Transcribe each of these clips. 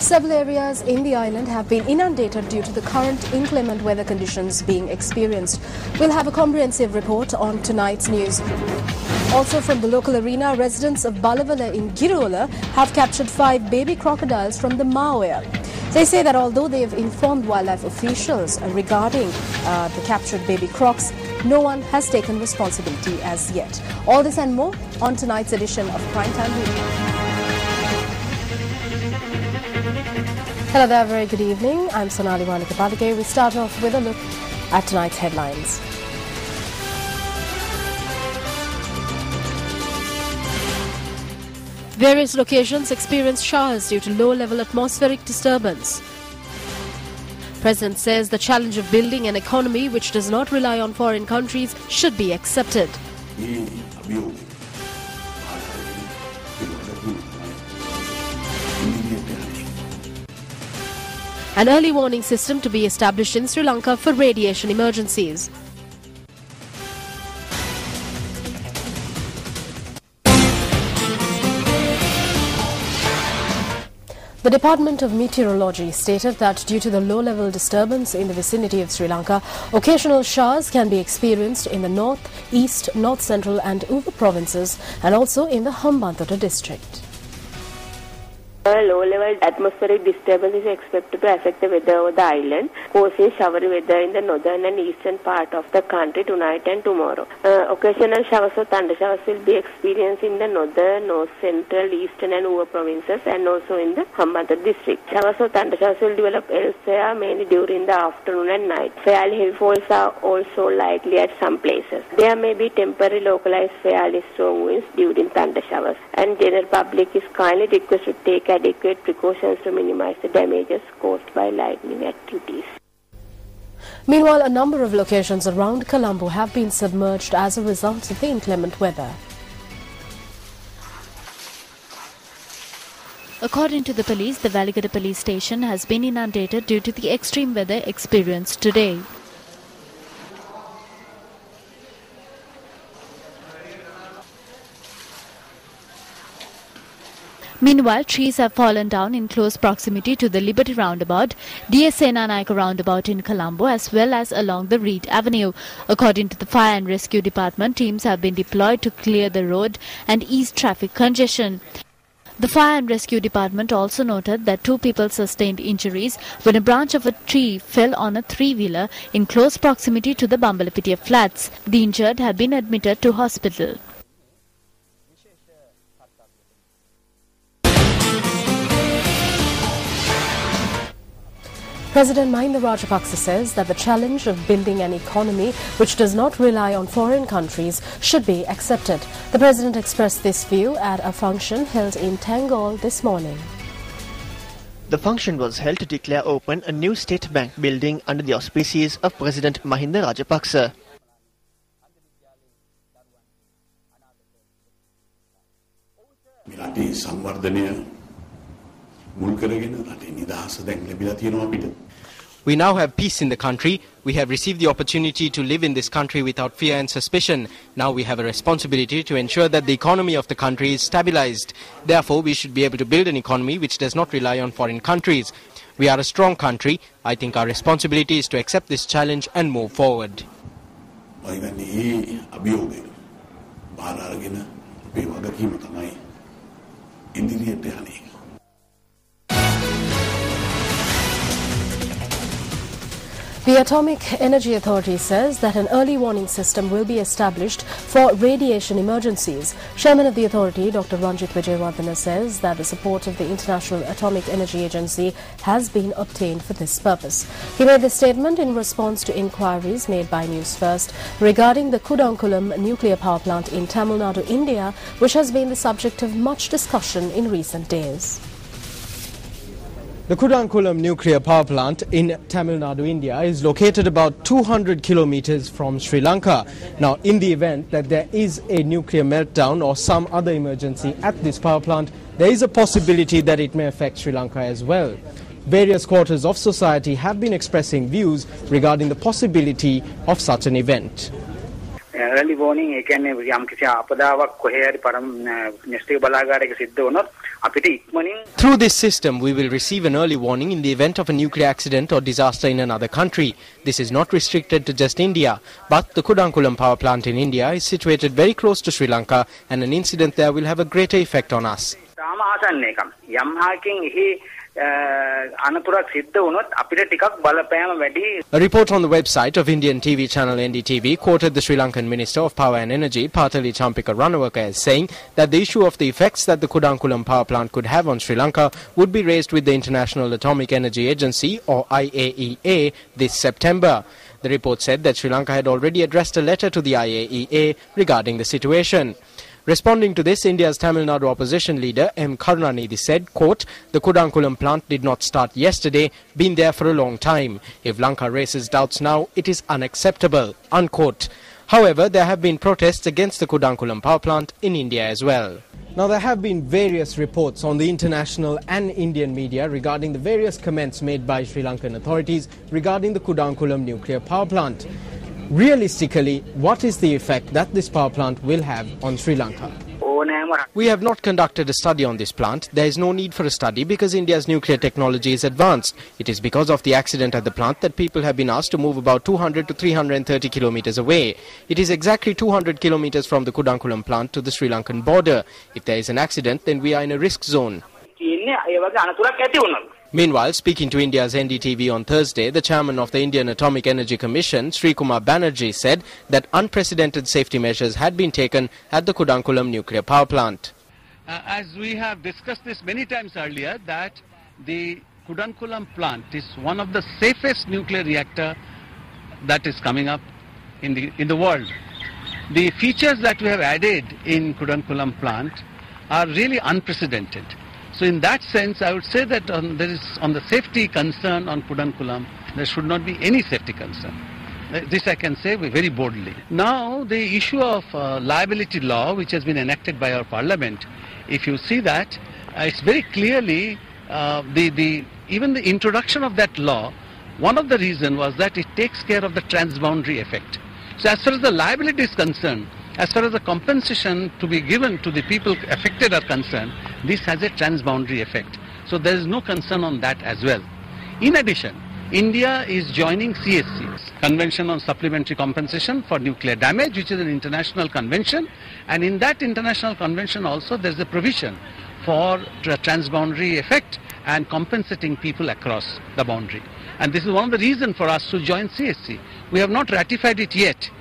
Several areas in the island have been inundated due to the current inclement weather conditions being experienced. We'll have a comprehensive report on tonight's news. Also from the local arena, residents of Balavala in Girola have captured 5 baby crocodiles from the Maoya. They say that although they have informed wildlife officials regarding the captured baby crocs, no one has taken responsibility as yet. All this and more on tonight's edition of Primetime Radio. Hello there, very good evening. I'm Sonali Wanikapadike. We start off with a look at tonight's headlines. Various locations experience showers due to low-level atmospheric disturbance. President says the challenge of building an economy which does not rely on foreign countries should be accepted. An early warning system to be established in Sri Lanka for radiation emergencies. The Department of Meteorology stated that due to the low-level disturbance in the vicinity of Sri Lanka, occasional showers can be experienced in the north, east, north central and Uva provinces and also in the Hambantota district. Low-level atmospheric disturbance is expected to affect the weather over the island, causing showery weather in the northern and eastern part of the country tonight and tomorrow. Occasional showers or thunder showers will be experienced in the northern, north central, eastern and Uva provinces and also in the Hambantota district. Showers or thunder showers will develop elsewhere, mainly during the afternoon and night. Fairly heavy falls are also likely at some places. There may be temporary localized fairly strong winds during thunder showers, and general public is kindly requested to take adequate precautions to minimize the damages caused by lightning activities. Meanwhile, a number of locations around Colombo have been submerged as a result of the inclement weather. According to the police, the Valigada police station has been inundated due to the extreme weather experienced today. Meanwhile, trees have fallen down in close proximity to the Liberty Roundabout, DS Senanayaka Roundabout in Colombo, as well as along the Reed Avenue. According to the Fire and Rescue Department, teams have been deployed to clear the road and ease traffic congestion. The Fire and Rescue Department also noted that 2 people sustained injuries when a branch of a tree fell on a 3-wheeler in close proximity to the Bambalapitiya flats. The injured have been admitted to hospital. President Mahinda Rajapaksa says that the challenge of building an economy which does not rely on foreign countries should be accepted. The President expressed this view at a function held in Tangol this morning. The function was held to declare open a new state bank building under the auspices of President Mahinda Rajapaksa. We now have peace in the country. We have received the opportunity to live in this country without fear and suspicion. Now we have a responsibility to ensure that the economy of the country is stabilized. Therefore, we should be able to build an economy which does not rely on foreign countries. We are a strong country. I think our responsibility is to accept this challenge and move forward. The Atomic Energy Authority says that an early warning system will be established for radiation emergencies. Chairman of the authority, Dr. Ranjit Vijayawardena, says that the support of the International Atomic Energy Agency has been obtained for this purpose. He made this statement in response to inquiries made by News First regarding the Kudankulam nuclear power plant in Tamil Nadu, India, which has been the subject of much discussion in recent days. The Kudankulam nuclear power plant in Tamil Nadu, India is located about 200 kilometers from Sri Lanka. Now, in the event that there is a nuclear meltdown or some other emergency at this power plant, there is a possibility that it may affect Sri Lanka as well. Various quarters of society have been expressing views regarding the possibility of such an event. early warning ඒ කියන්නේ යම් කිසි ආපදාවක් කොහේ හරි න්‍යෂ්ටික බලාගාරයක සිද්ධ වුණොත් අපිට ඉක්මනින් Through this system, we will receive an early warning in the event of a nuclear accident or disaster in another country. This is not restricted to just India, but the Kudankulam power plant in India is situated very close to Sri Lanka, and an incident there will have a greater effect on us. තාම ආසන්න එකක් යම් හාකින් එහි අනතුරක් සිද්ධ වුණොත් අපිට ටිකක් බලපෑම වැඩි. A report on the website of Indian TV channel NDTV quoted the Sri Lankan Minister of Power and Energy, Pathali Champika Ranawaka, as saying that the issue of the effects that the Kudankulam power plant could have on Sri Lanka would be raised with the International Atomic Energy Agency, or IAEA, this September. The report said that Sri Lanka had already addressed a letter to the IAEA regarding the situation. Responding to this, India's Tamil Nadu opposition leader M. Karunanidhi said, quote, "The Kudankulam plant did not start yesterday, been there for a long time. If Lanka raises doubts now, it is unacceptable," unquote. However, there have been protests against the Kudankulam power plant in India as well. Now, there have been various reports on the international and Indian media regarding the various comments made by Sri Lankan authorities regarding the Kudankulam nuclear power plant. Realistically, what is the effect that this power plant will have on Sri Lanka? We have not conducted a study on this plant. There is no need for a study because India's nuclear technology is advanced. It is because of the accident at the plant that people have been asked to move about 200 to 330 kilometers away. It is exactly 200 kilometers from the Kudankulam plant to the Sri Lankan border. If there is an accident, then we are in a risk zone. Meanwhile, speaking to India's NDTV on Thursday, the chairman of the Indian Atomic Energy Commission, Sri Kumar Banerjee, said that unprecedented safety measures had been taken at the Kudankulam nuclear power plant. As we have discussed this many times earlier, that the Kudankulam plant is one of the safest nuclear reactor that is coming up in the world. The features that we have added in Kudankulam plant are really unprecedented. So in that sense, I would say that on the safety concern on Kudankulam, there should not be any safety concern. This I can say very boldly. Now, the issue of liability law, which has been enacted by our parliament, if you see that, it's very clearly, even the introduction of that law, one of the reasons was that it takes care of the transboundary effect. So as far as the liability is concerned, as far as the compensation to be given to the people affected are concerned, this has a transboundary effect. So there is no concern on that as well. In addition, India is joining CSC, Convention on Supplementary Compensation for Nuclear Damage, which is an international convention. And in that international convention also, there is a provision for transboundary effect and compensating people across the boundary. And this is one of the reasons for us to join CSC. We have not ratified it yet.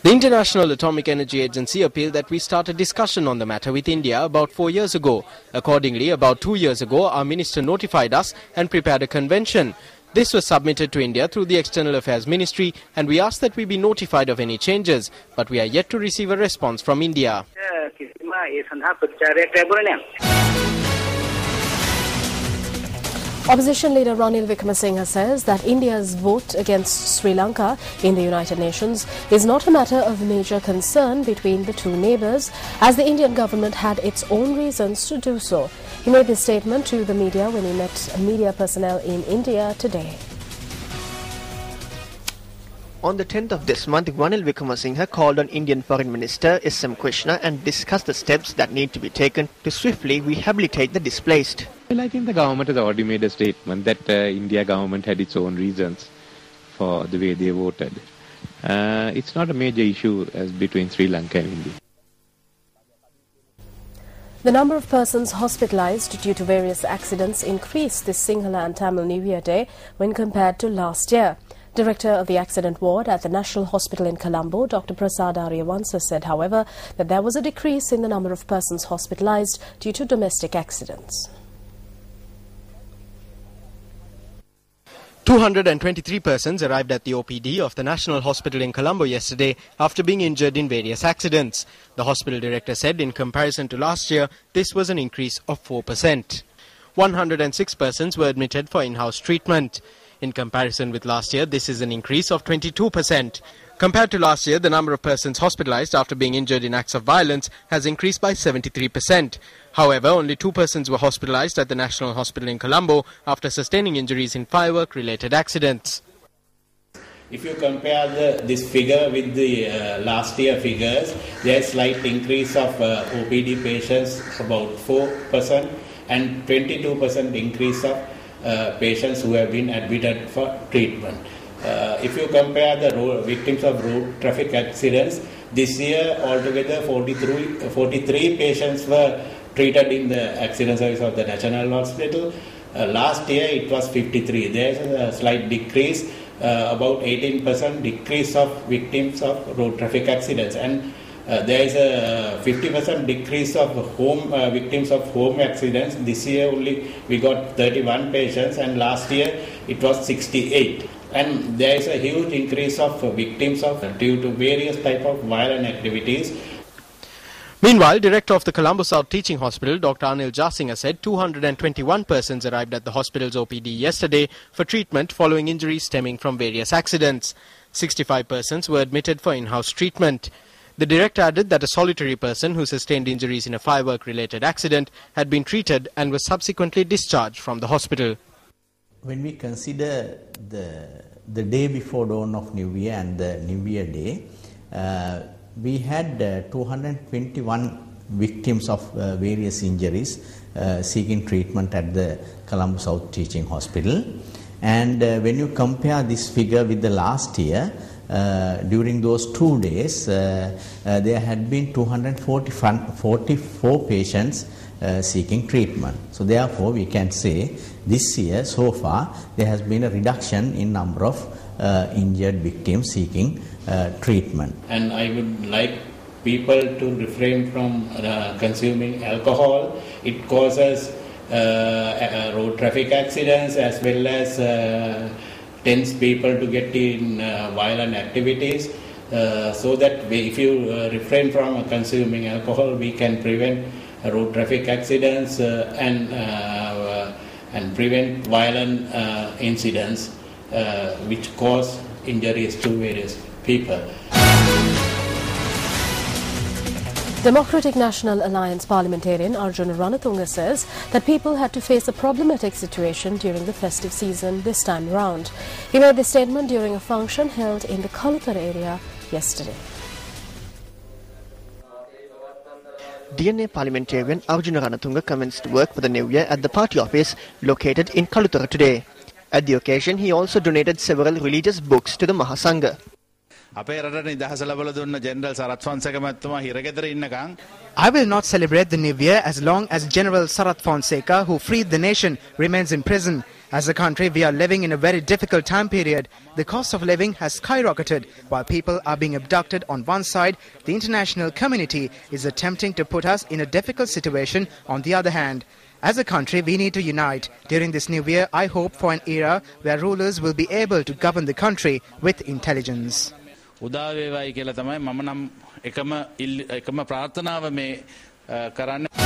The International Atomic Energy Agency appealed that we start a discussion on the matter with India about 4 years ago. Accordingly, about 2 years ago, our minister notified us and prepared a convention. This was submitted to India through the External Affairs Ministry, and we asked that we be notified of any changes, but we are yet to receive a response from India. Opposition leader Ranil Wickremesinghe says that India's vote against Sri Lanka in the United Nations is not a matter of major concern between the two neighbours, as the Indian government had its own reasons to do so. He made this statement to the media when he met media personnel in India today. On the 10th of this month, Ranil Wickremesinghe called on Indian Foreign Minister S.M. Krishna and discussed the steps that need to be taken to swiftly rehabilitate the displaced. Well, I think the government has already made a statement that India government had its own reasons for the way they voted. It's not a major issue as between Sri Lanka and India. The number of persons hospitalized due to various accidents increased this Sinhala and Tamil New Year Day when compared to last year. Director of the accident ward at the National Hospital in Colombo, Dr. Prasad Aryavansa, said, however, that there was a decrease in the number of persons hospitalized due to domestic accidents. 223 persons arrived at the OPD of the National Hospital in Colombo yesterday after being injured in various accidents. The hospital director said in comparison to last year, this was an increase of 4%. 106 persons were admitted for in-house treatment. In comparison with last year, this is an increase of 22%. Compared to last year, the number of persons hospitalized after being injured in acts of violence has increased by 73%. However, only 2 persons were hospitalized at the National Hospital in Colombo after sustaining injuries in firework-related accidents. If you compare this figure with the last year figures, there is slight increase of OPD patients, about 4%, and 22% increase of patients who have been admitted for treatment. If you compare the victims of road traffic accidents, this year altogether 43 patients were treated in the accident service of the National Hospital. Last year it was 53. There is a slight decrease, about 18% decrease of victims of road traffic accidents, and there is a 50% decrease of victims of home accidents. This year only we got 31 patients, and last year it was 68. And there is a huge increase of victims due to various type of violent activities. Meanwhile, Director of the Colombo South Teaching Hospital, Dr. Anil Jasinga, said 221 persons arrived at the hospital's OPD yesterday for treatment following injuries stemming from various accidents. 65 persons were admitted for in-house treatment. The director added that a solitary person who sustained injuries in a firework-related accident had been treated and was subsequently discharged from the hospital. When we consider the day before dawn of New Year and the New Year day, we had 221 victims of various injuries seeking treatment at the Colombo South Teaching Hospital. And when you compare this figure with the last year, during those 2 days, there had been 244 patients seeking treatment. So therefore, we can say this year so far there has been a reduction in number of injured victims seeking treatment. And I would like people to refrain from consuming alcohol. It causes road traffic accidents as well as tends people to get in violent activities. So that if you refrain from consuming alcohol, we can prevent road traffic accidents and prevent violent incidents which cause injuries to various people. Democratic National Alliance parliamentarian Arjuna Ranatunga says that people had to face a problematic situation during the festive season this time round. He made this statement during a function held in the Kaluthara area yesterday. DNA parliamentarian Arjuna Ranatunga commenced work for the new year at the party office located in Kaluthara today. At the occasion, he also donated several religious books to the Mahasangha. I will not celebrate the new year as long as General Sarath Fonseca, who freed the nation, remains in prison. As a country, we are living in a very difficult time period. The cost of living has skyrocketed. While people are being abducted on one side, the international community is attempting to put us in a difficult situation on the other hand. As a country, we need to unite. During this new year, I hope for an era where rulers will be able to govern the country with intelligence. උදා වේවායි කියලා තමයි මම නම් එකම ප්‍රාර්ථනාව මේ කරන්නේ